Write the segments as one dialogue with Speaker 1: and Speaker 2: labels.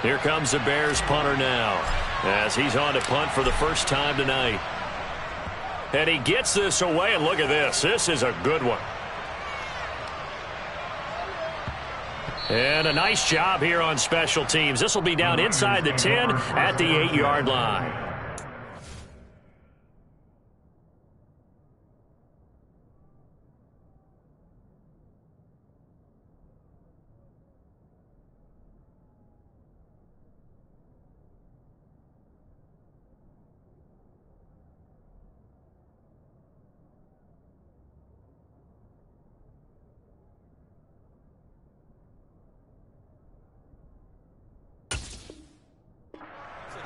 Speaker 1: Here comes the Bears punter now, as he's on to punt for the first time tonight. And he gets this away, and look at this. This is a good one. And a nice job here on special teams. This will be down inside the 10 at the 8-yard line.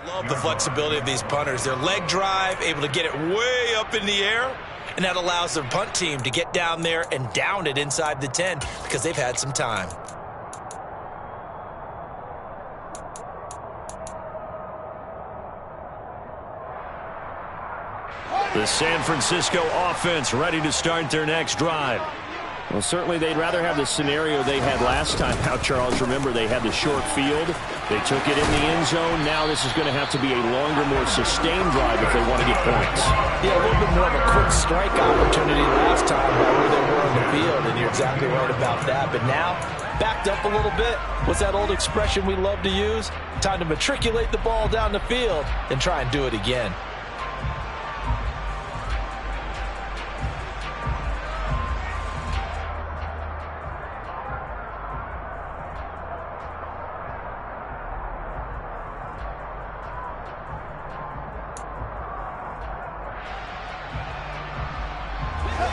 Speaker 2: Love the flexibility of these punters. Their leg drive, able to get it way up in the air, and that allows their punt team to get down there and down it inside the 10 because they've had some time.
Speaker 1: The San Francisco offense ready to start their next drive.
Speaker 3: Well, certainly they'd rather have the scenario they had last time out, Charles. Remember, they had the short field. They took it in the end zone. Now this is going to have to be a longer, more sustained drive if they want to get points.
Speaker 2: Yeah, a little bit more of a quick strike opportunity last time by where they were on the field, and you're exactly right about that. But now, backed up a little bit. What's that old expression we love to use? Time to matriculate the ball down the field and try and do it again.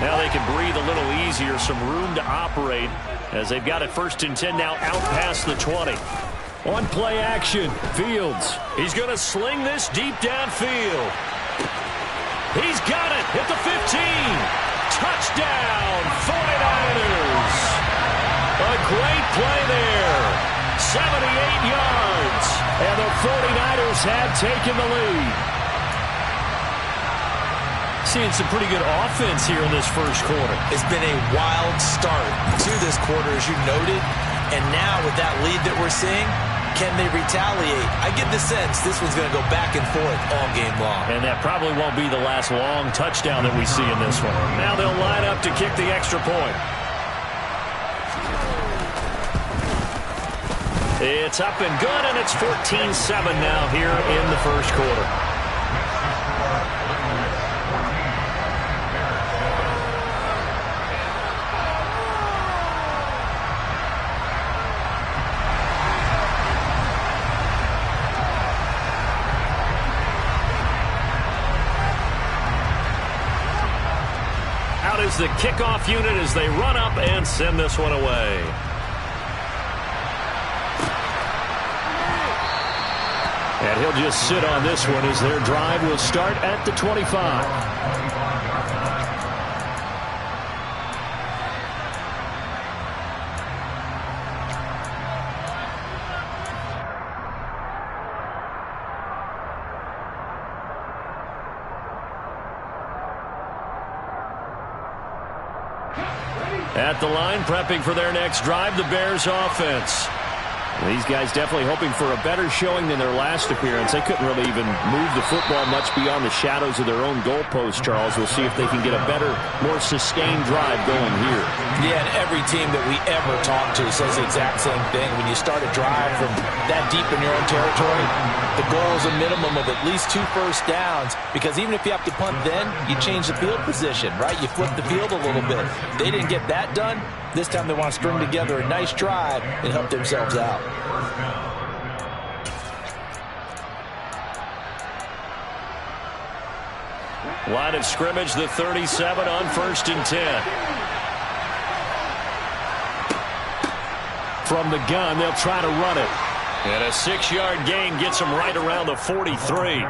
Speaker 1: Now they can breathe a little easier, some room to operate as they've got it 1st and 10 now out past the 20. On play action, Fields. He's going to sling this deep downfield. He's got it at the 15. Touchdown, 49ers. A great play there. 78 yards. And the 49ers have taken the lead. Seeing some pretty good offense here in this first quarter.
Speaker 2: It's been a wild start to this quarter, as you noted. And now with that lead that we're seeing, can they retaliate? I get the sense this one's going to go back and forth all game long.
Speaker 1: And that probably won't be the last long touchdown that we see in this one. Now they'll line up to kick the extra point. It's up and good, and it's 14-7 now here in the first quarter. Is the kickoff unit as they run up and send this one away. And he'll just sit on this one as their drive will start at the 25. At the line, prepping for their next drive, the Bears offense.
Speaker 3: These guys definitely hoping for a better showing than their last appearance. They couldn't really even move the football much beyond the shadows of their own goalpost, Charles. We'll see if they can get a better, more sustained drive going here.
Speaker 2: Yeah, and every team that we ever talk to says the exact same thing. When you start a drive from that deep in your own territory, the goal is a minimum of at least 2 first downs, because even if you have to punt then, you change the field position, right? You flip the field a little bit. They didn't get that done. This time they want to string together a nice drive and help themselves out.
Speaker 1: Line of scrimmage, the 37 on 1st and 10. From the gun, they'll try to run it. And a 6-yard gain gets them right around the 43.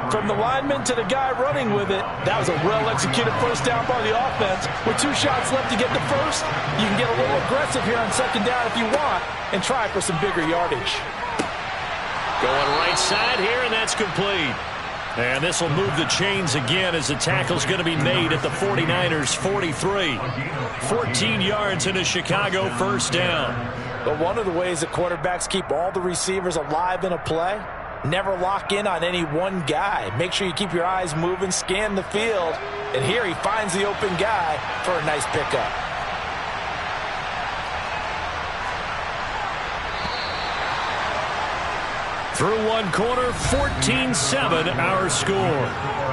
Speaker 2: From the lineman to the guy running with it, that was a well-executed first down by the offense. With 2 shots left to get the first, you can get a little aggressive here on 2nd down if you want and try for some bigger yardage.
Speaker 1: Going right side here, and that's complete. And this will move the chains again as the tackle's going to be made at the 49ers' 43. 14 yards in a Chicago first down.
Speaker 2: But one of the ways that quarterbacks keep all the receivers alive in a play, never lock in on any one guy. Make sure you keep your eyes moving, scan the field, and here he finds the open guy for a nice pickup.
Speaker 1: Through one quarter, 14-7 our score.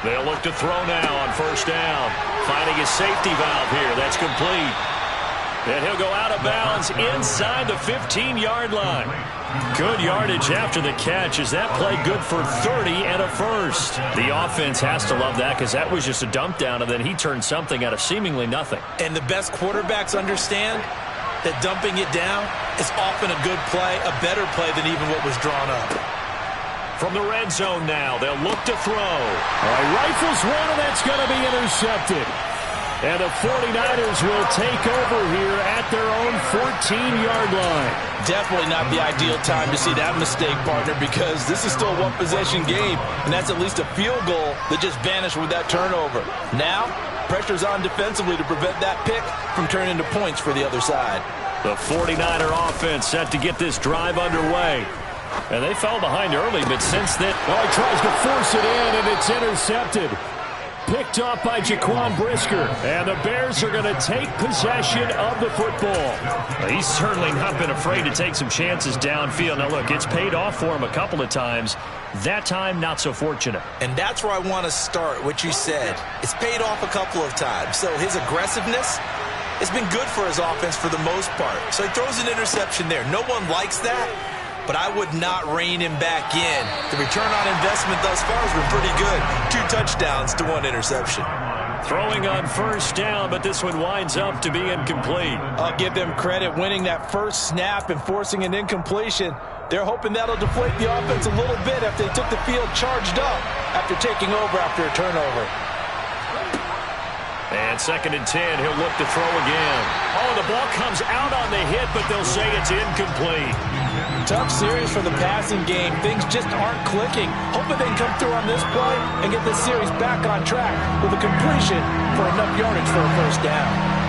Speaker 1: They'll look to throw now on first down. Finding his safety valve here. That's complete. And he'll go out of bounds inside the 15-yard line. Good yardage after the catch. Is that play good for 30 and a first? The offense has to love that because that was just a dump down, and then he turned something out of seemingly nothing.
Speaker 2: And the best quarterbacks understand that dumping it down is often a good play, a better play than even what was drawn up.
Speaker 1: From the red zone now, they'll look to throw. All right, rifles one, and that's going to be intercepted. And the 49ers will take over here at their own 14-yard line.
Speaker 2: Definitely not the ideal time to see that mistake, partner, because this is still a one-possession game, and that's at least a field goal that just vanished with that turnover. Now, pressure's on defensively to prevent that pick from turning into points for the other side.
Speaker 1: The 49er offense set to get this drive underway. And they fell behind early, but since then,
Speaker 3: he tries to force it in, and it's intercepted. Picked off by Jaquan Brisker.
Speaker 1: And the Bears are going to take possession of the football. Well, he's certainly not been afraid to take some chances downfield. Now, look, it's paid off for him a couple of times. That time, not so fortunate.
Speaker 2: And that's where I want to start, what you said. It's paid off a couple of times. So his aggressiveness has been good for his offense for the most part. So he throws an interception there. No one likes that. But I would not rein him back in. The return on investment thus far has been pretty good. 2 touchdowns to 1 interception.
Speaker 1: Throwing on first down, but this one winds up to be incomplete.
Speaker 2: I'll give them credit winning that first snap and forcing an incompletion. They're hoping that'll deflate the offense a little bit after they took the field charged up after taking over after a turnover.
Speaker 1: And 2nd and 10, he'll look to throw again. Oh, the ball comes out on the hit, but they'll say it's incomplete.
Speaker 2: Tough series for the passing game. Things just aren't clicking. Hoping they can come through on this play and get this series back on track with a completion for enough yardage for a first down.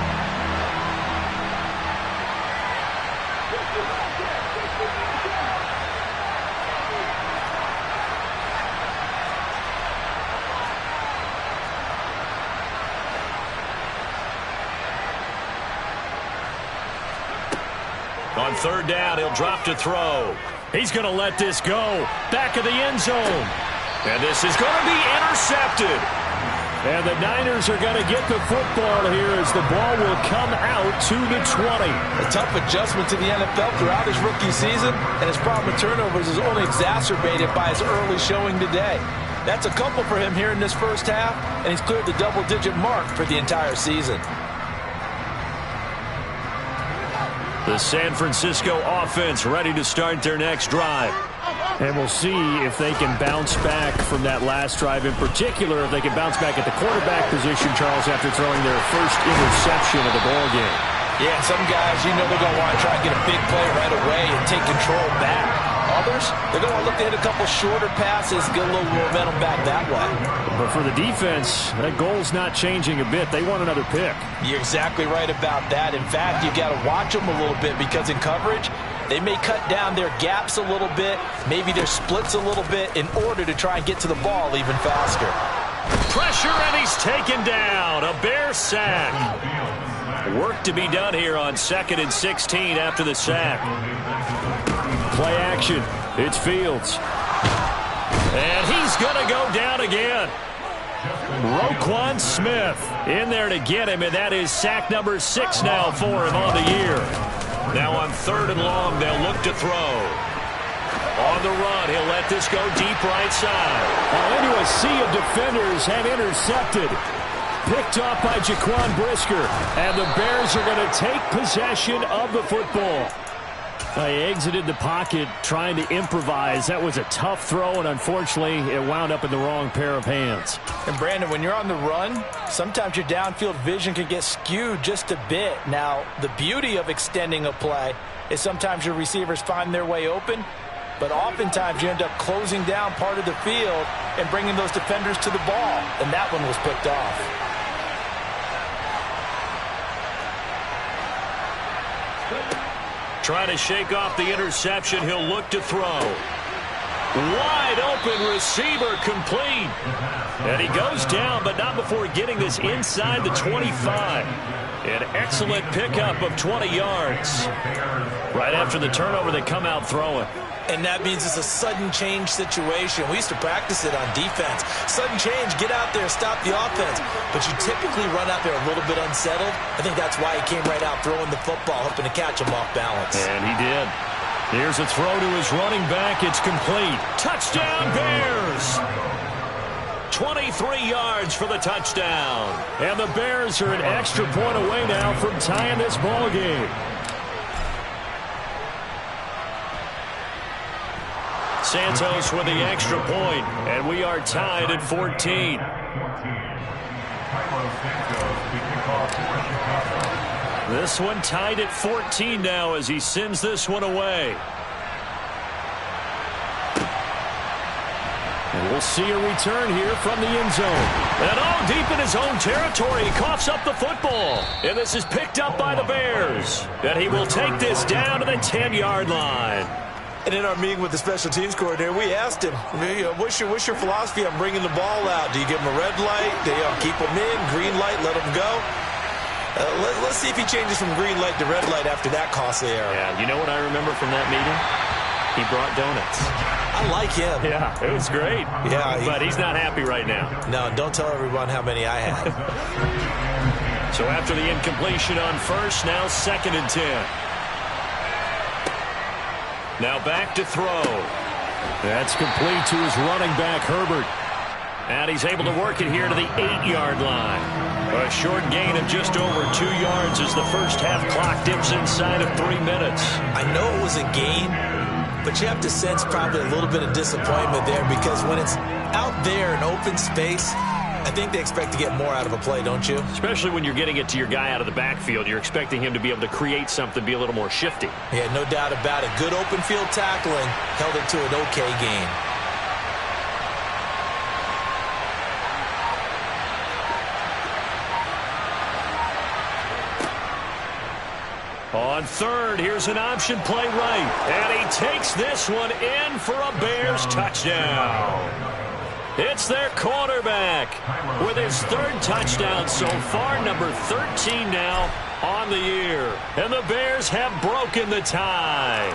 Speaker 1: On 3rd down, he'll drop to throw. He's going to let this go. Back of the end zone. And this is going to be intercepted. And the Niners are going to get the football here as the ball will come out to the 20.
Speaker 2: A tough adjustment to the NFL throughout his rookie season, and his problem with turnovers is only exacerbated by his early showing today. That's a couple for him here in this first half, and he's cleared the double-digit mark for the entire season.
Speaker 1: The San Francisco offense ready to start their next drive.
Speaker 3: And we'll see if they can bounce back from that last drive. In particular, if they can bounce back at the quarterback position, Charles, after throwing their first interception of the ball game.
Speaker 2: Yeah, some guys, you know they're going to want to try and get a big play right away and take control back. Others, they're going to look to hit a couple shorter passes, get a little momentum back that way.
Speaker 3: But for the defense, that goal's not changing a bit. They want another pick.
Speaker 2: You're exactly right about that. In fact, you've got to watch them a little bit because in coverage, they may cut down their gaps a little bit, maybe their splits a little bit in order to try and get to the ball even faster.
Speaker 1: Pressure, and he's taken down. A Bear sack. Work to be done here on 2nd and 16 after the sack.
Speaker 3: Play action. It's Fields.
Speaker 1: And he's going to go down again. Roquan Smith in there to get him, and that is sack number 6 now for him on the year. Now on 3rd and long, they'll look to throw. On the run, he'll let this go deep right side.
Speaker 3: Into a sea of defenders and intercepted. Picked off by Jaquan Brisker. And the Bears are going to take possession of the football.
Speaker 1: He exited the pocket trying to improvise. That was a tough throw, and unfortunately, it wound up in the wrong pair of hands.
Speaker 2: And Brandon, when you're on the run, sometimes your downfield vision can get skewed just a bit. Now, the beauty of extending a play is sometimes your receivers find their way open, but oftentimes you end up closing down part of the field and bringing those defenders to the ball, and that one was picked off.
Speaker 1: Trying to shake off the interception. He'll look to throw. Wide open receiver, complete. And he goes down, but not before getting this inside the 25. An excellent pickup of 20 yards. Right after the turnover, they come out throwing.
Speaker 2: And that means it's a sudden change situation. We used to practice it on defense. Sudden change, get out there, stop the offense. But you typically run out there a little bit unsettled. I think that's why he came right out throwing the football, hoping to catch him off balance.
Speaker 1: And he did. Here's a throw to his running back. It's complete. Touchdown, Bears! 23 yards for the touchdown. And the Bears are an extra point away now from tying this ball game. Santos with the extra point, and we are tied at 14. This one tied at 14 now as he sends this one away. And we'll see a return here from the end zone. And all deep in his own territory, he coughs up the football. And this is picked up by the Bears. And he will take this down to the 10-yard line.
Speaker 2: And in our meeting with the special teams coordinator, we asked him, what's your philosophy on bringing the ball out? Do you give him a red light? Do you keep him in? Green light, let him go? Let's see if he changes from green light to red light after that costly error.
Speaker 1: Yeah, you know what I remember from that meeting? He brought donuts.
Speaker 2: I like him.
Speaker 1: Yeah, it was great.
Speaker 2: Yeah,
Speaker 1: but he's not happy right now.
Speaker 2: No, don't tell everyone how many I had.
Speaker 1: So after the incompletion on first, now 2nd and 10. Now back to throw. That's complete to his running back, Herbert. And he's able to work it here to the 8-yard line. A short gain of just over 2 yards as the first half clock dips inside of 3 minutes.
Speaker 2: I know it was a gain, but you have to sense probably a little bit of disappointment there because when it's out there in open space, I think they expect to get more out of a play, don't you?
Speaker 1: Especially when you're getting it to your guy out of the backfield. You're expecting him to be able to create something, be a little more shifty.
Speaker 2: Yeah, no doubt about it. Good open field tackling held it to an okay gain.
Speaker 1: On third, here's an option play right. And he takes this one in for a Bears touchdown. It's their quarterback with his 3rd touchdown so far, number 13 now on the year. And the Bears have broken the tie.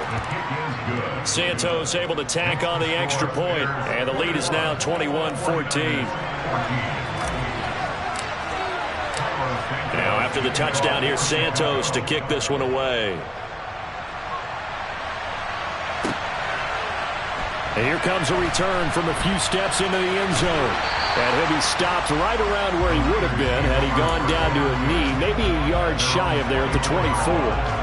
Speaker 1: Santos able to tack on the extra point, and the lead is now 21-14. Now after the touchdown, here's Santos to kick this one away. And here comes a return from a few steps into the end zone. And he'll be stopped right around where he would have been had he gone down to a knee, maybe a yard shy of there at the 24.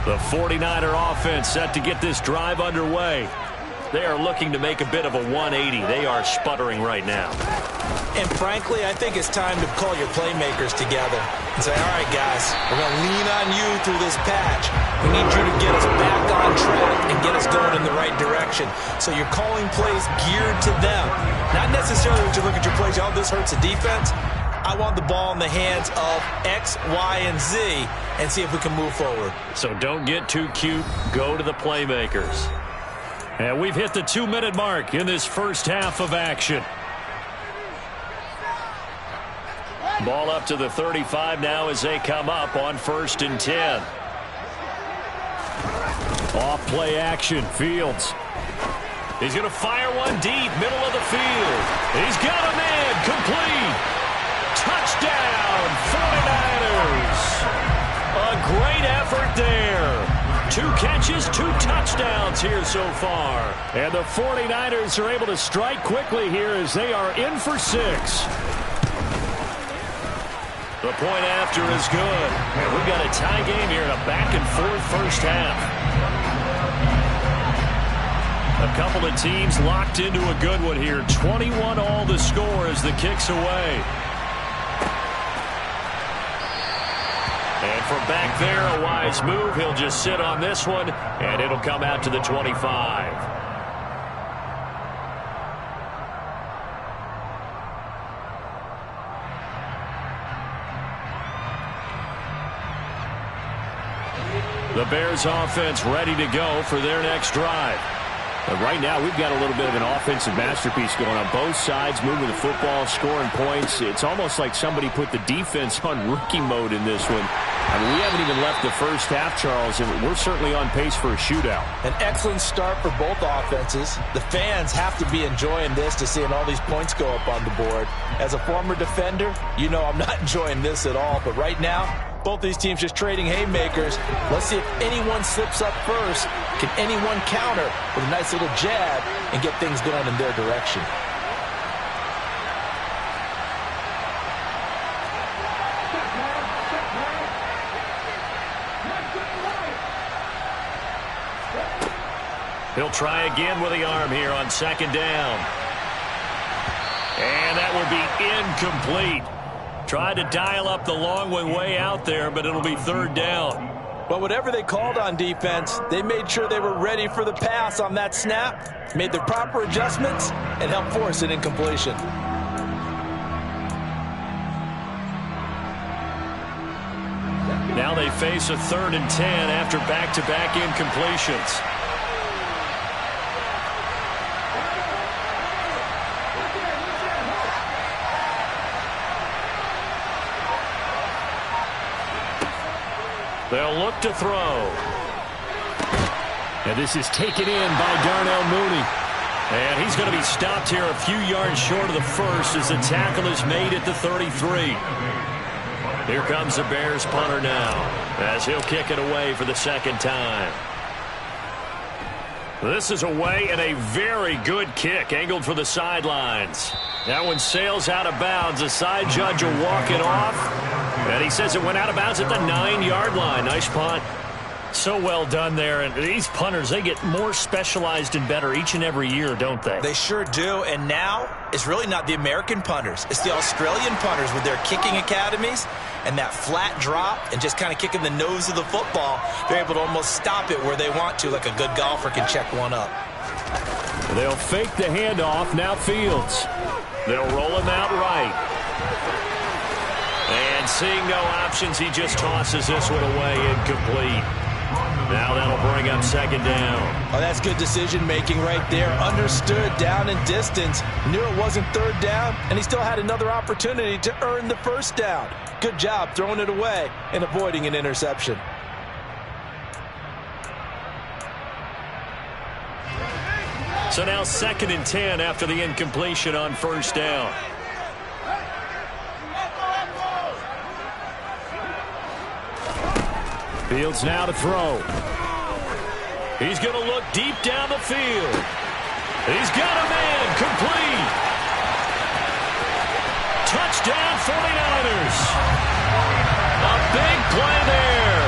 Speaker 1: The 49er offense set to get this drive underway. They are looking to make a bit of a 180. They are sputtering right now.
Speaker 2: And frankly, I think it's time to call your playmakers together and say, all right, guys, we're going to lean on you through this patch. We need you to get us back on track and get us going in the right direction. So you're calling plays geared to them. Not necessarily when you look at your plays, oh, this hurts the defense. I want the ball in the hands of X, Y, and Z and see if we can move forward.
Speaker 1: So don't get too cute. Go to the playmakers. And we've hit the 2-minute mark in this first half of action. Ball up to the 35 now as they come up on 1st and 10. Off play action. Fields. He's going to fire one deep, middle of the field. He's got a man complete. Touchdown, 49ers. effort there. 2 catches, 2 touchdowns here so far. And the 49ers are able to strike quickly here as they are in for 6. The point after is good. And we've got a tie game here in a back-and-forth first half. A couple of teams locked into a good one here. 21 all the score as the kick's away. And from back there, a wise move. He'll just sit on this one, and it'll come out to the 25. The Bears offense ready to go for their next drive. But right now, we've got a little bit of an offensive masterpiece going on both sides, moving the football, scoring points. It's almost like somebody put the defense on rookie mode in this one. I mean, we haven't even left the first half, Charles, and we're certainly on pace for a shootout.
Speaker 2: An excellent start for both offenses. The fans have to be enjoying this to seeing all these points go up on the board. As a former defender, you know I'm not enjoying this at all. But right now, both these teams just trading haymakers. Let's see if anyone slips up first. Can anyone counter with a nice little jab and get things going in their direction?
Speaker 1: He'll try again with the arm here on second down. And that will be incomplete. Tried to dial up the long one way out there, but it'll be third down.
Speaker 2: But whatever they called on defense, they made sure they were ready for the pass on that snap, made the proper adjustments, and helped force an incompletion.
Speaker 1: Now they face a 3rd and 10 after back-to-back incompletions. They'll look to throw. And this is taken in by Darnell Mooney. And he's going to be stopped here a few yards short of the first as the tackle is made at the 33. Here comes the Bears punter now as he'll kick it away for the second time. This is away and a very good kick angled for the sidelines. That one sails out of bounds. The side judge will walk it off. And he says it went out of bounds at the 9-yard line. Nice punt. So well done there. And these punters, they get more specialized and better each and every year, don't they?
Speaker 2: They sure do. And now it's really not the American punters. It's the Australian punters with their kicking academies and that flat drop and just kind of kicking the nose of the football. They're able to almost stop it where they want to, like a good golfer can check one up.
Speaker 1: They'll fake the handoff. Now Fields. They'll roll him out right. And seeing no options, he just tosses this one away, incomplete. Now that'll bring up second down.
Speaker 2: Oh, that's good decision-making right there. Understood down and distance. Knew it wasn't third down, and he still had another opportunity to earn the first down. Good job throwing it away and avoiding an interception.
Speaker 1: So now 2nd and 10 after the incompletion on first down. Fields now to throw. He's going to look deep down the field. He's got a man, complete. Touchdown 49ers. A big play there.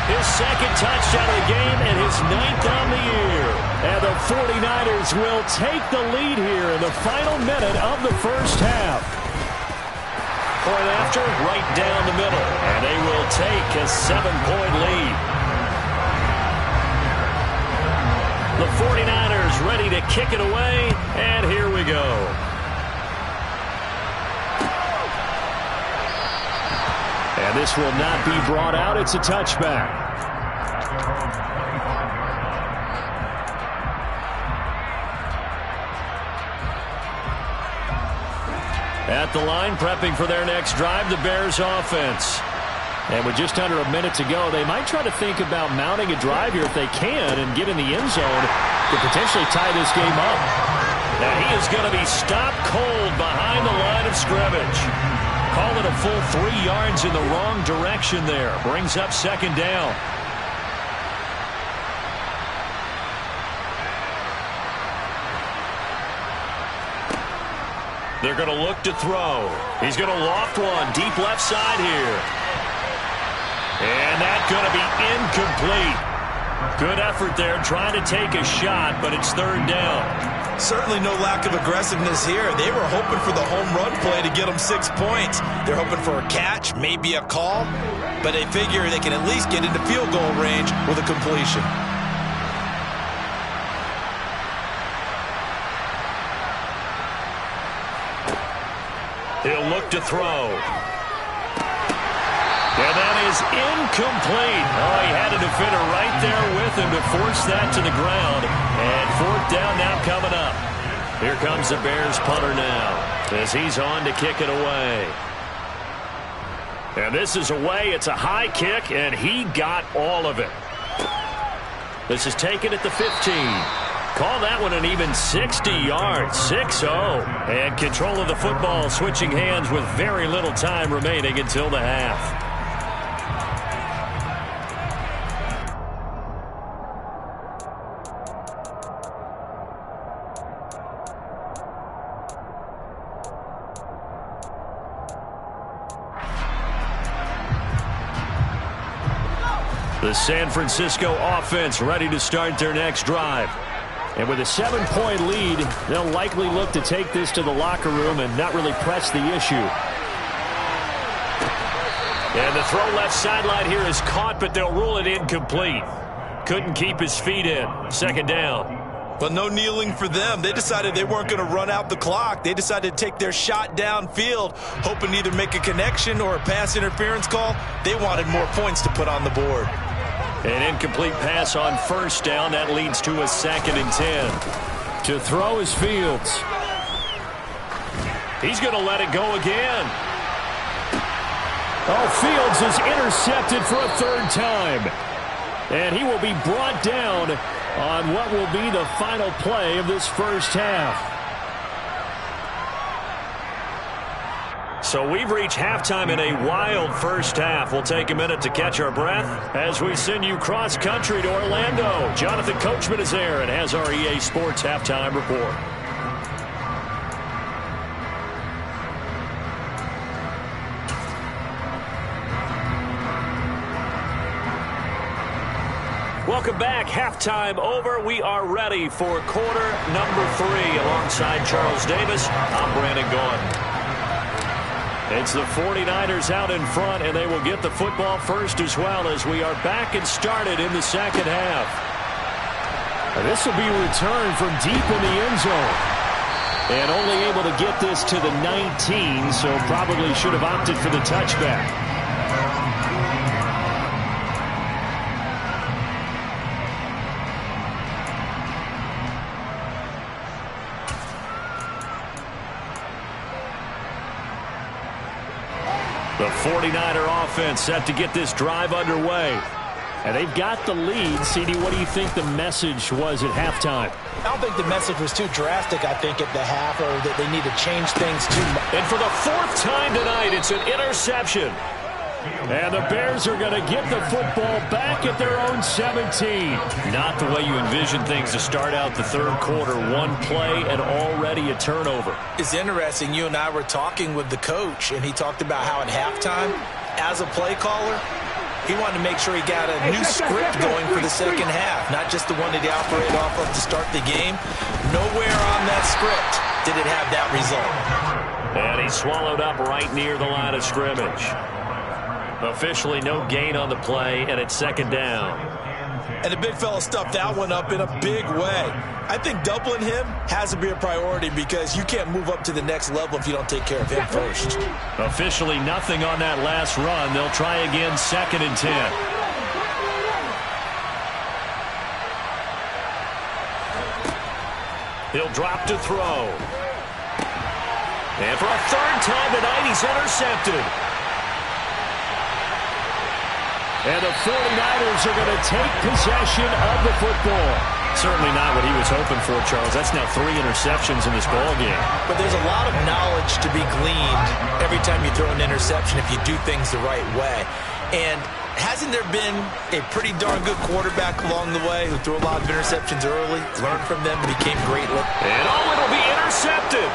Speaker 1: His 2nd touchdown of the game and his 9th on the year. And the 49ers will take the lead here in the final minute of the first half. Point after, right down the middle. And they will take a 7-point lead. The 49ers ready to kick it away. And here we go. And this will not be brought out. It's a touchback. At the line, prepping for their next drive, the Bears offense. And with just under a minute to go, they might try to think about mounting a drive here if they can and get in the end zone to potentially tie this game up. Now he is going to be stopped cold behind the line of scrimmage. Call it a full 3 yards in the wrong direction there. Brings up second down. They're going to look to throw. He's going to loft one deep left side here. And that's going to be incomplete. Good effort there trying to take a shot, but it's third down.
Speaker 2: Certainly no lack of aggressiveness here. They were hoping for the home run play to get them 6 points. They're hoping for a catch, maybe a call, but they figure they can at least get into field goal range with a completion.
Speaker 1: He'll look to throw. And that is incomplete. Oh, he had a defender right there with him to force that to the ground. And fourth down now coming up. Here comes the Bears punter now as he's on to kick it away. And this is away. It's a high kick, and he got all of it. This is taken at the 15. Call that one an even 60 yards, 6-0. And control of the football switching hands with very little time remaining until the half. The San Francisco offense ready to start their next drive. And with a 7-point lead, they'll likely look to take this to the locker room and not really press the issue. And the throw left sideline here is caught, but they'll rule it incomplete. Couldn't keep his feet in. Second down.
Speaker 2: But no kneeling for them. They decided they weren't going to run out the clock. They decided to take their shot downfield, hoping to either make a connection or a pass interference call. They wanted more points to put on the board.
Speaker 1: An incomplete pass on first down. That leads to a 2nd and 10. To throw is Fields. He's going to let it go again. Oh, Fields is intercepted for a 3rd time. And he will be brought down on what will be the final play of this first half. So we've reached halftime in a wild first half. We'll take a minute to catch our breath as we send you cross-country to Orlando. Jonathan Coachman is there and has our EA Sports halftime report. Welcome back. Halftime over. We are ready for quarter number 3. Alongside Charles Davis, I'm Brandon Gaudin. It's the 49ers out in front, and they will get the football first as well as we are back and started in the second half. And this will be a return from deep in the end zone. And only able to get this to the 19, so probably should have opted for the touchback. The 49er offense set to get this drive underway. And they've got the lead. CD, what do you think the message was at halftime?
Speaker 2: I don't think the message was too drastic, I think, at the half, or that they need to change things too much.
Speaker 1: And for the 4th time tonight, it's an interception. And the Bears are going to get the football back at their own 17. Not the way you envision things to start out the third quarter. One play and already a turnover.
Speaker 2: It's interesting. You and I were talking with the coach, and he talked about how at halftime, as a play caller, he wanted to make sure he got a new script going for the second half, not just the one that he operated off of to start the game. Nowhere on that script did it have that result.
Speaker 1: And he swallowed up right near the line of scrimmage. Officially no gain on the play, and it's second down.
Speaker 2: And the big fella stuffed that one up in a big way. I think doubling him has to be a priority because you can't move up to the next level if you don't take care of him first.
Speaker 1: Officially nothing on that last run. They'll try again, 2nd and 10. He'll drop to throw. And for a 3rd time tonight, he's intercepted. And the 49ers are going to take possession of the football. Certainly not what he was hoping for, Charles. That's now 3 interceptions in this ballgame.
Speaker 2: But there's a lot of knowledge to be gleaned every time you throw an interception if you do things the right way. And hasn't there been a pretty darn good quarterback along the way who threw a lot of interceptions early, learned from them, became great?
Speaker 1: And it'll be intercepted.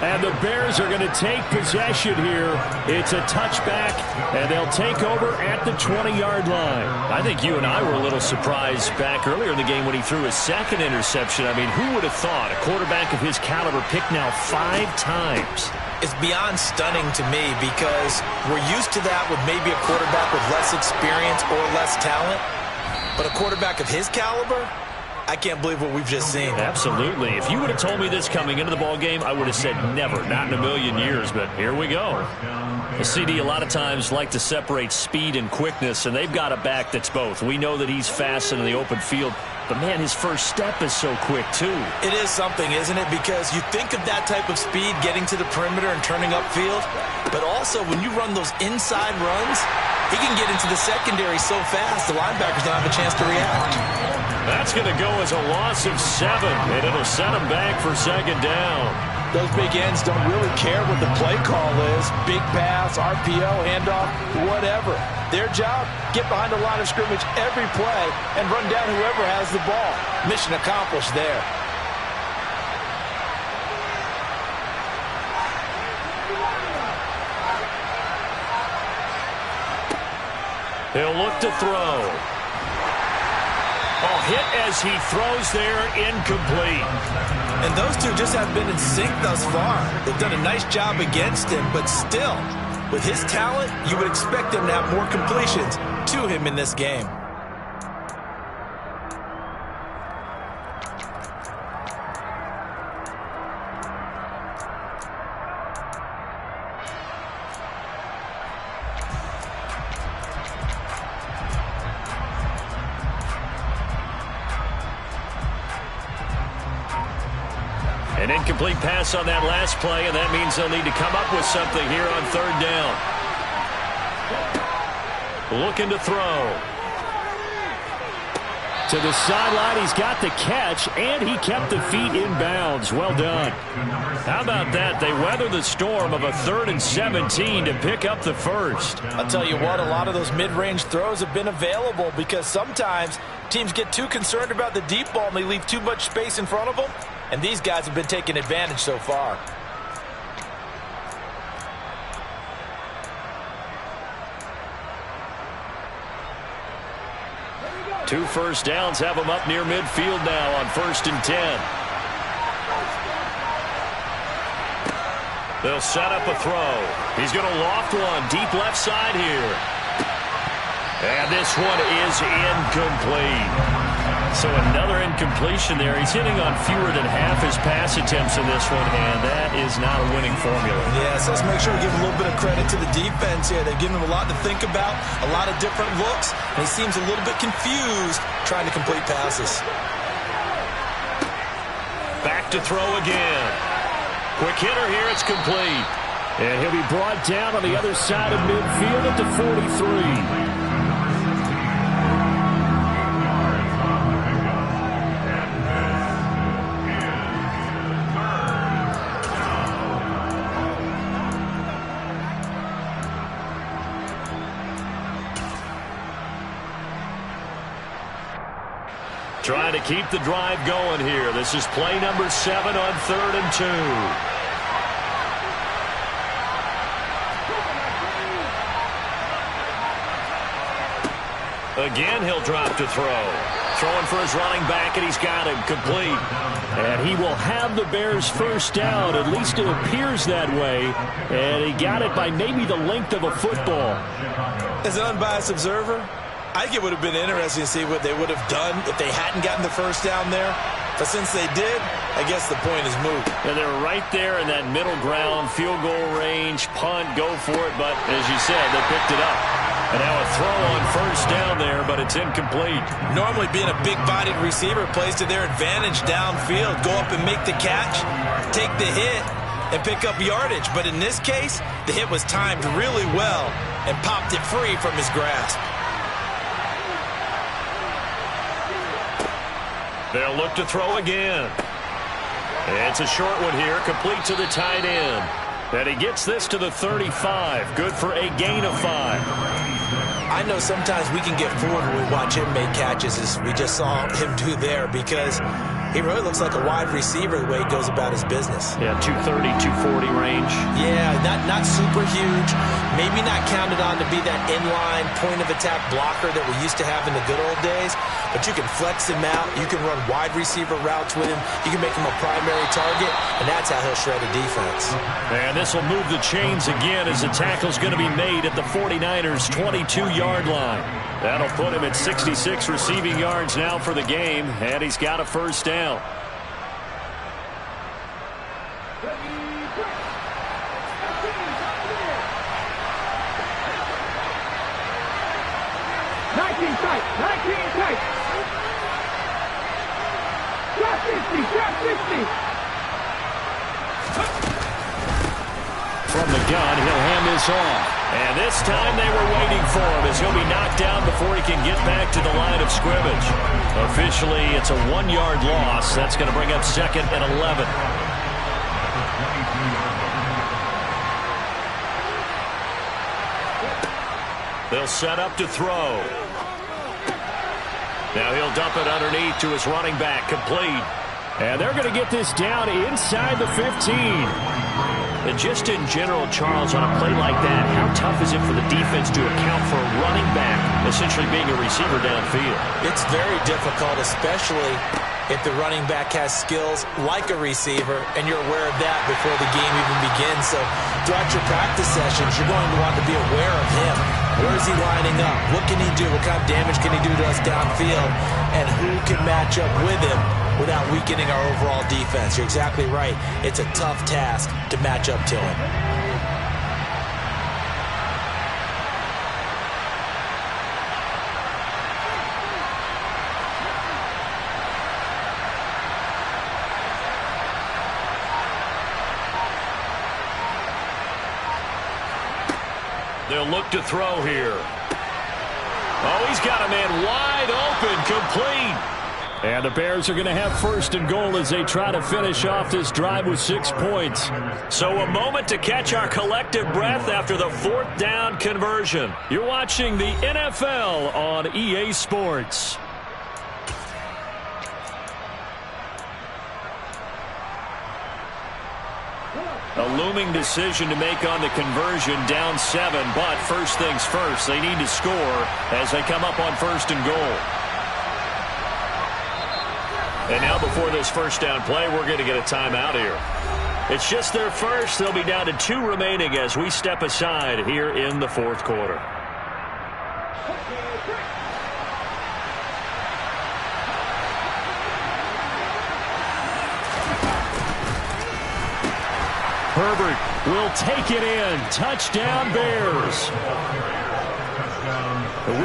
Speaker 1: And the Bears are going to take possession here. It's a touchback, and they'll take over at the 20-yard line. I think you and I were a little surprised back earlier in the game when he threw his second interception. I mean, who would have thought a quarterback of his caliber picked now 5 times?
Speaker 2: It's beyond stunning to me because we're used to that with maybe a quarterback with less experience or less talent. But a quarterback of his caliber, I can't believe what we've just seen.
Speaker 1: Absolutely. If you would have told me this coming into the ball game, I would have said never, not in a million years, but here we go. The CD a lot of times like to separate speed and quickness, and they've got a back that's both. We know that he's fast in the open field, but man, his first step is so quick too.
Speaker 2: It is something, isn't it? Because you think of that type of speed getting to the perimeter and turning upfield, but also when you run those inside runs, he can get into the secondary so fast the linebackers don't have a chance to react.
Speaker 1: That's going to go as a loss of 7, and it'll set him back for second down.
Speaker 2: Those big ends don't really care what the play call is. Big pass, RPO, handoff, whatever. Their job, get behind the line of scrimmage every play and run down whoever has the ball. Mission accomplished there.
Speaker 1: He'll look to throw. Oh, hit as he throws there, incomplete.
Speaker 2: And those two just have been in sync thus far. They've done a nice job against him, but still, with his talent, you would expect him to have more completions to him in this game.
Speaker 1: An incomplete pass on that last play, and that means they'll need to come up with something here on 3rd down. Looking to throw. To the sideline, he's got the catch, and he kept the feet in bounds. Well done. How about that? They weather the storm of a 3rd and 17 to pick up the first.
Speaker 2: I'll tell you what, a lot of those mid-range throws have been available because sometimes teams get too concerned about the deep ball and they leave too much space in front of them. And these guys have been taking advantage so far.
Speaker 1: Two first downs have them up near midfield now on 1st and 10. They'll set up a throw. He's going to loft one deep left side here. And this one is incomplete. So another incompletion there. He's hitting on fewer than half his pass attempts in this one, and that is not a winning formula.
Speaker 2: Yes, let's make sure we give a little bit of credit to the defense here. They've given him a lot to think about, a lot of different looks, and he seems a little bit confused trying to complete passes.
Speaker 1: Back to throw again. Quick hitter here, it's complete. And he'll be brought down on the other side of midfield at the 43. Trying to keep the drive going here. This is play number 7 on 3rd and 2. Again, he'll drop to throw. Throwing for his running back, and he's got him complete. And he will have the Bears first down. At least it appears that way. And he got it by maybe the length of a football.
Speaker 2: As an unbiased observer, I think it would have been interesting to see what they would have done if they hadn't gotten the first down there. But since they did, I guess the point is moot.
Speaker 1: And they're right there in that middle ground, field goal range, punt, go for it. But as you said, they picked it up. And now a throw on first down there, but it's incomplete.
Speaker 2: Normally being a big-bodied receiver plays to their advantage downfield. Go up and make the catch, take the hit, and pick up yardage. But in this case, the hit was timed really well and popped it free from his grasp.
Speaker 1: They'll look to throw again. It's a short one here, complete to the tight end. And he gets this to the 35. Good for a gain of 5.
Speaker 2: I know sometimes we can get fooled when we watch him make catches, as we just saw him do there, because He really looks like a wide receiver the way he goes about his business.
Speaker 1: Yeah, 230, 240 range.
Speaker 2: Yeah, not super huge. Maybe not counted on to be that inline point-of-attack blocker that we used to have in the good old days. But you can flex him out. You can run wide receiver routes with him. You can make him a primary target, and that's how he'll shred a defense.
Speaker 1: And this will move the chains again as the tackle's going to be made at the 49ers' 22-yard line. That'll put him at 66 receiving yards now for the game, and he's got a first down. From the gun, he'll hand this off. And this time they were waiting for him as he'll be knocked down before he can get back to the line of scrimmage. Officially, it's a 1-yard loss. That's going to bring up 2nd and 11. They'll set up to throw. Now he'll dump it underneath to his running back, complete. And they're going to get this down inside the 15. And just in general, Charles, on a play like that, how tough is it for the defense to account for a running back essentially being a receiver downfield?
Speaker 2: It's very difficult, especially if the running back has skills like a receiver, and you're aware of that before the game even begins. So throughout your practice sessions, you're going to want to be aware of him. Where is he lining up? What can he do? What kind of damage can he do to us downfield? And who can match up with him without weakening our overall defense? You're exactly right. It's a tough task to match up to him.
Speaker 1: They'll look to throw here. Oh, he's got a man wide open, complete. And the Bears are going to have 1st and goal as they try to finish off this drive with 6 points. So a moment to catch our collective breath after the 4th down conversion. You're watching the NFL on EA Sports. A looming decision to make on the conversion, down 7, but first things first, they need to score as they come up on 1st and goal. And now before this first down play, we're going to get a timeout here. It's just their first. They'll be down to 2 remaining as we step aside here in the 4th quarter. Herbert will take it in. Touchdown, Bears.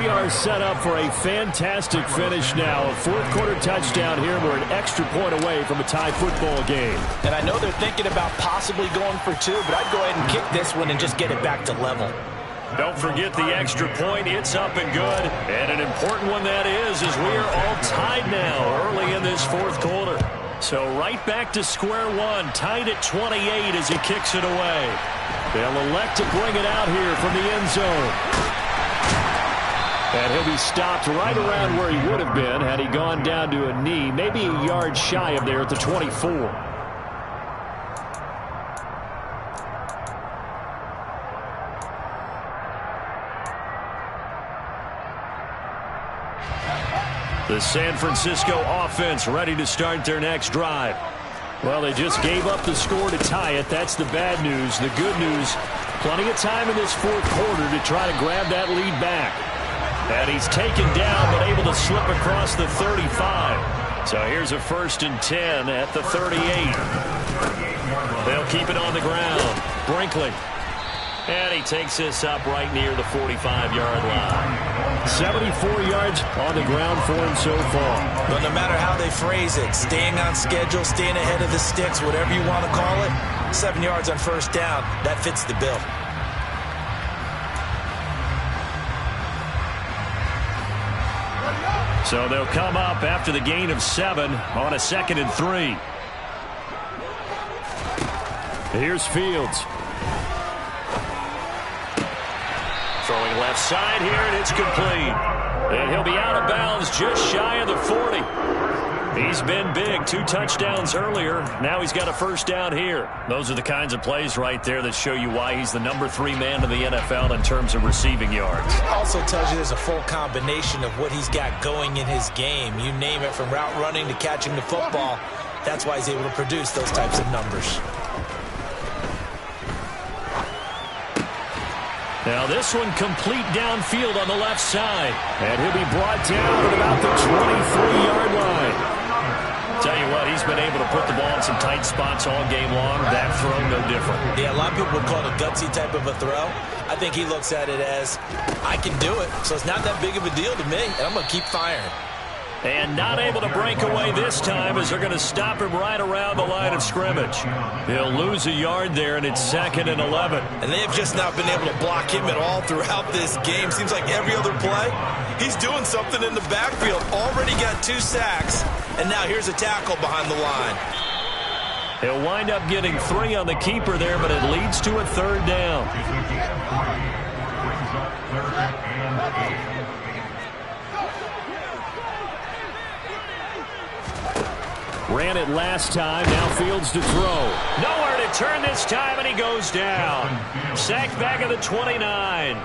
Speaker 1: We are set up for a fantastic finish now. A 4th quarter touchdown here. We're an extra point away from a tie football game.
Speaker 2: And I know they're thinking about possibly going for 2, but I'd go ahead and kick this one and just get it back to level.
Speaker 1: Don't forget the extra point. It's up and good. And an important one that is, as we are all tied now early in this 4th quarter. So right back to square one, tied at 28 as he kicks it away. They'll elect to bring it out here from the end zone. And he'll be stopped right around where he would have been had he gone down to a knee, maybe a yard shy of there at the 24. The San Francisco offense ready to start their next drive. Well, they just gave up the score to tie it. That's the bad news. The good news, plenty of time in this 4th quarter to try to grab that lead back. And he's taken down but able to slip across the 35. So here's a 1st and 10 at the 38. They'll keep it on the ground. Brinkley. And he takes this up right near the 45-yard line. 74 yards on the ground for him so far.
Speaker 2: But no matter how they phrase it, staying on schedule, staying ahead of the sticks, whatever you want to call it, 7 yards on 1st down, that fits the bill.
Speaker 1: So they'll come up after the gain of 7 on a 2nd and 3. Here's Fields. Throwing left side here, and it's complete. And he'll be out of bounds just shy of the 40. He's been big. 2 touchdowns earlier. Now he's got a first down here. Those are the kinds of plays right there that show you why he's the number 3 man in the NFL in terms of receiving yards.
Speaker 2: Also tells you there's a full combination of what he's got going in his game. You name it, from route running to catching the football. That's why he's able to produce those types of numbers.
Speaker 1: Now this one complete downfield on the left side. And he'll be brought down at about the 23-yard line. Tell you what, he's been able to put the ball in some tight spots all game long. That throw, no different.
Speaker 2: Yeah, a lot of people would call it a gutsy type of a throw. I think he looks at it as, I can do it, so it's not that big of a deal to me, and I'm going to keep firing.
Speaker 1: And not able to break away this time as they're going to stop him right around the line of scrimmage. He'll lose a yard there, and it's 2nd and 11.
Speaker 2: And they have just not been able to block him at all throughout this game. Seems like every other play, he's doing something in the backfield. Already got 2 sacks, and now here's a tackle behind the line.
Speaker 1: He'll wind up getting 3 on the keeper there, but it leads to a 3rd down. Ran it last time. Now Fields to throw. Nowhere to turn this time, and he goes down. Sacked back at the 29.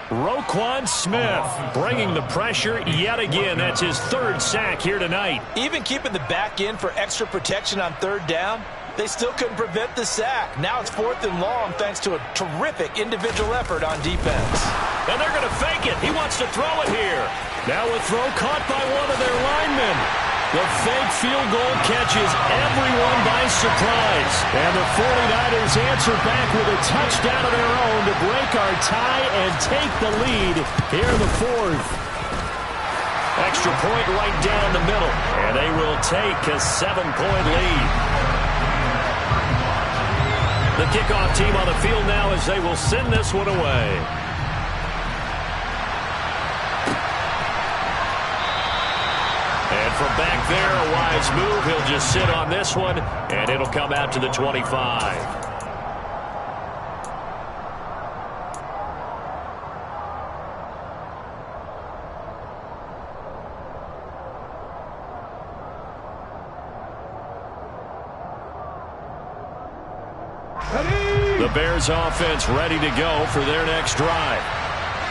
Speaker 1: Roquan Smith bringing the pressure yet again. That's his 3rd sack here tonight.
Speaker 2: Even keeping the back end for extra protection on 3rd down, they still couldn't prevent the sack. Now it's 4th and long thanks to a terrific individual effort on defense.
Speaker 1: And they're going to fake it. He wants to throw it here. Now a throw caught by one of their linemen. The fake field goal catches everyone by surprise. And the 49ers answer back with a touchdown of their own to break our tie and take the lead here in the 4th. Extra point right down the middle. And they will take a 7-point lead. The kickoff team on the field now as they will send this one away. And from back there, a wise move. He'll just sit on this one, and it'll come out to the 25. The Bears offense ready to go for their next drive.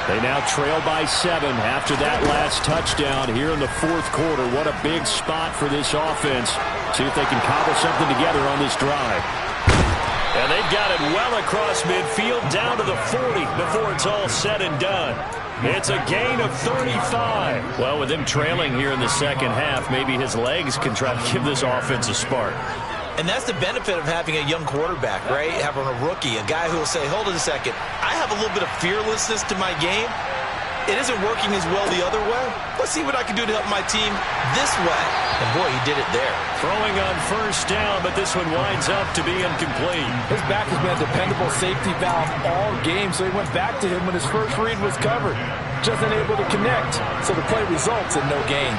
Speaker 1: They now trail by 7 after that last touchdown here in the 4th quarter. What a big spot for this offense. See if they can cobble something together on this drive. And they've got it well across midfield down to the 40 before it's all said and done. It's a gain of 35. Well, with him trailing here in the second half, maybe his legs can try to give this offense a spark.
Speaker 2: And that's the benefit of having a young quarterback, right? Having a rookie, a guy who will say, hold it a second, I have a little bit of fearlessness to my game. It isn't working as well the other way. Let's see what I can do to help my team this way. And boy, he did it there.
Speaker 1: Throwing on 1st down, but this one winds up to be incomplete.
Speaker 4: His back has been a dependable safety valve all game, so he went back to him when his first read was covered. Just unable to connect, so the play results in no gain.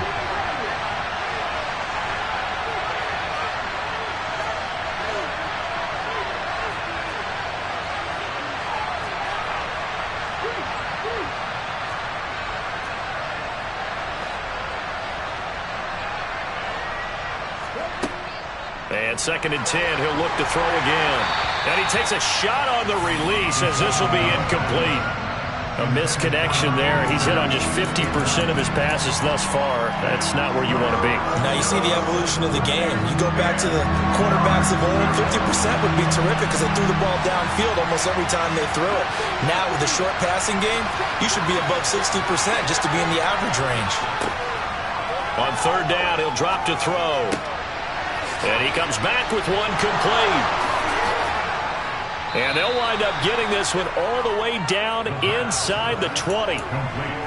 Speaker 1: And 2nd and 10, he'll look to throw again. And he takes a shot on the release as this will be incomplete. A misconnection there. He's hit on just 50% of his passes thus far. That's not where you want to be.
Speaker 2: Now you see the evolution of the game. You go back to the quarterbacks of old, 50% would be terrific because they threw the ball downfield almost every time they threw it. Now with the short passing game, you should be above 60% just to be in the average range.
Speaker 1: On 3rd down, he'll drop to throw. And he comes back with one complete. And they'll wind up getting this one all the way down inside the 20.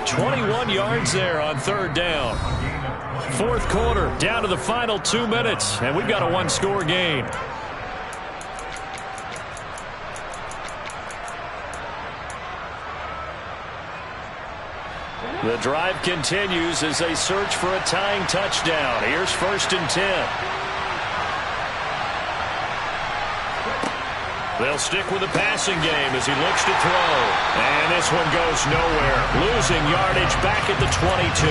Speaker 1: 21 yards there on 3rd down. 4th quarter, down to the final 2 minutes, and we've got a 1-score game. The drive continues as they search for a tying touchdown. Here's 1st and 10. They'll stick with the passing game as he looks to throw. And this one goes nowhere. Losing yardage back at the 22.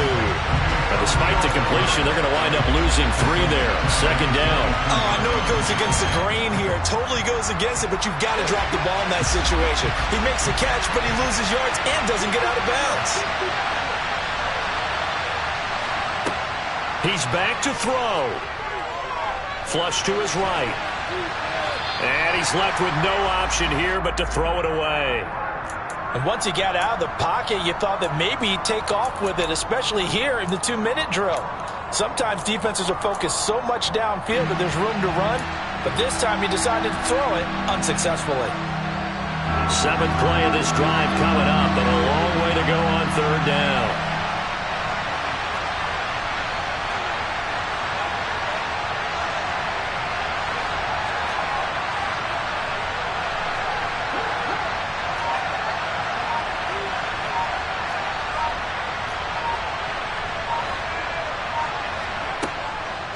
Speaker 1: But despite the completion, they're going to wind up losing 3 there. Second down.
Speaker 2: Oh, I know it goes against the grain here. It totally goes against it, but you've got to drop the ball in that situation. He makes the catch, but he loses yards and doesn't get out of bounds.
Speaker 1: He's back to throw. Flush to his right. And he's left with no option here but to throw it away.
Speaker 2: And once he got out of the pocket, you thought that maybe he'd take off with it, especially here in the 2-minute drill. Sometimes defenses are focused so much downfield that there's room to run, but this time he decided to throw it unsuccessfully.
Speaker 1: 7th play of this drive coming up, and a long way to go on 3rd down.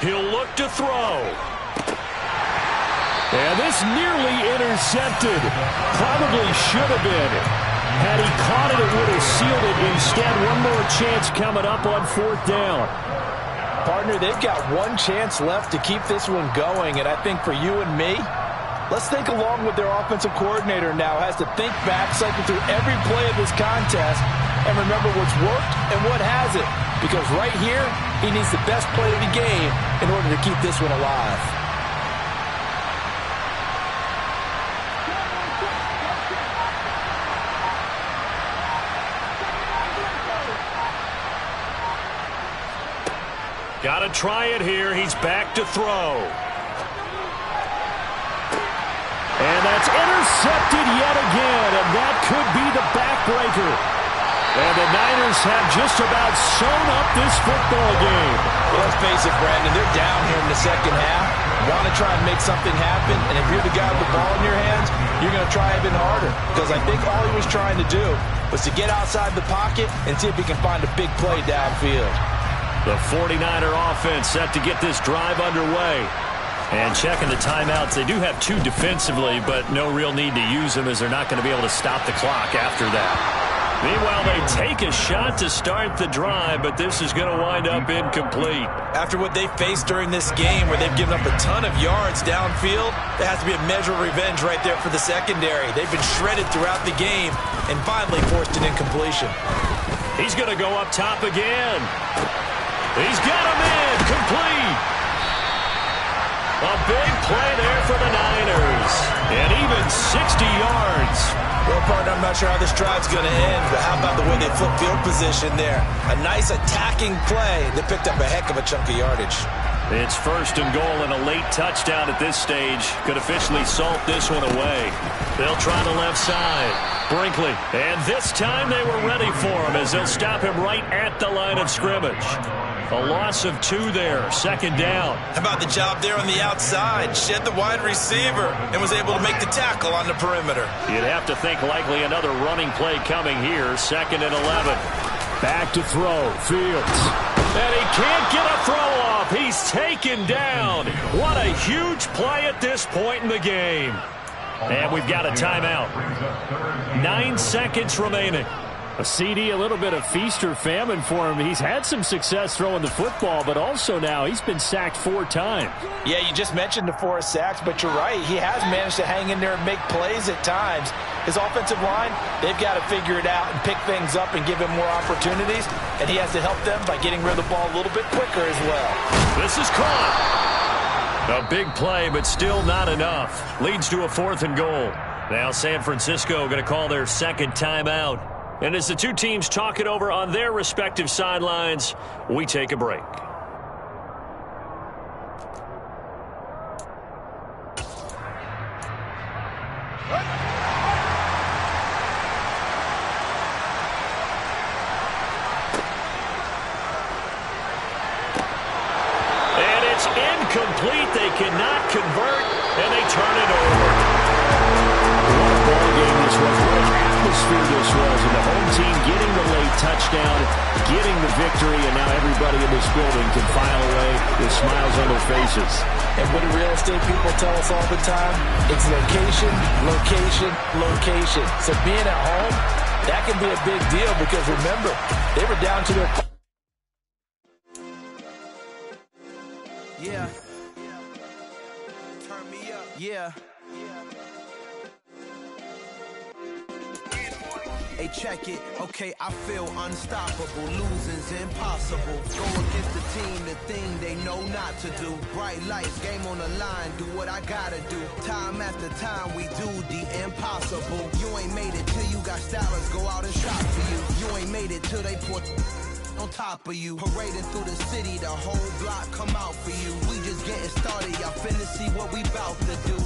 Speaker 1: He'll look to throw.
Speaker 3: And this nearly intercepted. Probably should have been. Had he caught it, it would have sealed it. Instead, one more chance coming up on 4th down.
Speaker 2: Partner, they've got one chance left to keep this one going, and I think for you and me, let's think along with their offensive coordinator now. Has to think back, cycle through every play of this contest, and remember what's worked and what hasn't. Because right here, he needs the best play of the game in order to keep this one alive.
Speaker 1: Got to try it here. He's back to throw.
Speaker 3: And that's intercepted yet again, and that could be the backbreaker. And the Niners have just about sewn up this football game.
Speaker 2: Well, let's face it, Brandon, they're down here in the second half. Want to try and make something happen, and if you're the guy with the ball in your hands, you're going to try even harder. Because I think all he was trying to do was to get outside the pocket and see if he can find a big play downfield.
Speaker 1: The 49er offense set to get this drive underway. And checking the timeouts, they do have 2 defensively, but no real need to use them as they're not going to be able to stop the clock after that. Meanwhile, they take a shot to start the drive, but this is going to wind up incomplete.
Speaker 2: After what they faced during this game where they've given up a ton of yards downfield, there has to be a measure of revenge right there for the secondary. They've been shredded throughout the game and finally forced an incompletion.
Speaker 1: He's going to go up top again. He's got him in. Complete. A big play there for the Niners. And even 60 yards.
Speaker 2: Well, partner, I'm not sure how this drive's going to end, but how about the way they flip field position there? A nice attacking play that picked up a heck of a chunk of yardage.
Speaker 1: It's 1st and goal and a late touchdown at this stage. Could officially salt this one away. They'll try the left side. Brinkley. And this time they were ready for him as they'll stop him right at the line of scrimmage. A loss of 2 there. 2nd down.
Speaker 2: How about the job there on the outside? Shed the wide receiver and was able to make the tackle on the perimeter.
Speaker 1: You'd have to think likely another running play coming here. 2nd and 11.
Speaker 3: Back to throw. Fields.
Speaker 1: And he can't get a throw off. He's taken down. What a huge play at this point in the game. And we've got a timeout. 9 seconds remaining.
Speaker 3: A CD, a little bit of feast or famine for him. He's had some success throwing the football, but also now he's been sacked 4 times.
Speaker 2: Yeah, you just mentioned the 4 sacks, but you're right. He has managed to hang in there and make plays at times. His offensive line, they've got to figure it out and pick things up and give him more opportunities, and he has to help them by getting rid of the ball a little bit quicker as well.
Speaker 1: This is caught. A big play, but still not enough. Leads to a 4th and goal. Now San Francisco going to call their 2nd timeout. And as the 2 teams talk it over on their respective sidelines, we take a break. And it's incomplete. They cannot convert, and they turn it over.
Speaker 3: What a ball game this was. What an atmosphere this was. And the home team getting the late touchdown, getting the victory, and now everybody in this building can file away with smiles on their faces.
Speaker 2: And what do real estate people tell us all the time? It's location, location, location. So being at home, that can be a big deal because remember, they were down to their...
Speaker 5: Yeah. Turn me up. Yeah. Hey, check it. Okay, I feel unstoppable. Losing's impossible. Go against the team, the thing they know not to do. Bright lights, game on the line. Do what I gotta do. Time after time, we do the impossible. You ain't made it till you got stylers go out and shop for you. You ain't made it till they put on top of you. Parading through the city, the whole block come out for you. We just getting started, y'all finna see what we bout to do.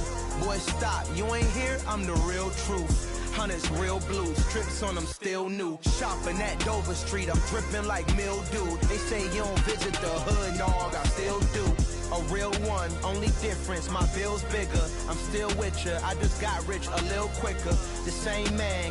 Speaker 5: Boy, stop, you ain't here, I'm the real truth. Hunters, real blues, strips on them still new. Shopping at Dover Street, I'm dripping like mildew. They say you don't visit the hood, dog, I still do. A real one, only difference, my bill's bigger. I'm still with ya, I just got rich a little quicker. The same man